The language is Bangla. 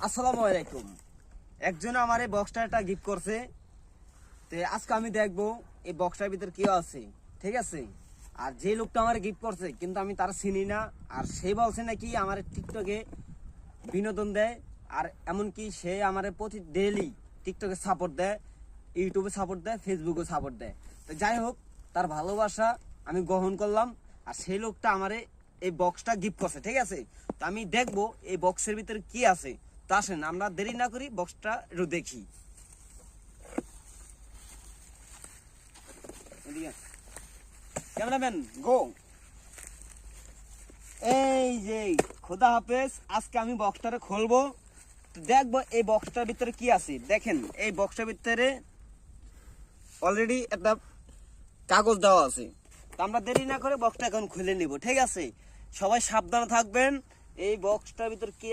আসসালামু আলাইকুম। একজন আমার এই বক্সটা একটা গিফট করছে, তো আজকে আমি দেখবো এই বক্সটার ভিতর কি আছে। ঠিক আছে, আর যে লোকটা আমার গিফট করছে কিন্তু আমি তার চিনি না, আর সে বলছে নাকি আমার টিকটকে বিনোদন দেয়, আর এমনকি সে আমার প্রতি ডেইলি টিকটকে সাপোর্ট দেয়, ইউটিউবে সাপোর্ট দেয়, ফেসবুকে সাপোর্ট দেয়। তো যাই হোক, তার ভালোবাসা আমি গ্রহণ করলাম, আর সেই লোকটা আমারে এই বক্সটা গিফট করছে। ঠিক আছে, তো আমি দেখবো এই বক্সের ভিতরে কি আছে। তো আসেন আমরা দেরি না করি, বক্সটা একটু দেখি। ক্যামেরাম্যান গো। এই যে, খোদা হাফেজ। আজকে আমি বক্সটারে খুলবো, তো দেখবো এই বক্সটার ভিতরে কি আছে। দেখেন, এই বক্সটার ভিতরে অলরেডি একটা কাগজ দেওয়া আছে। তো আমরা দেরি না করে বক্সটা এখন খুলে নিব। ঠিক আছে, সবাই সাবধানে থাকবেন। এই বক্সটার ভিতর কি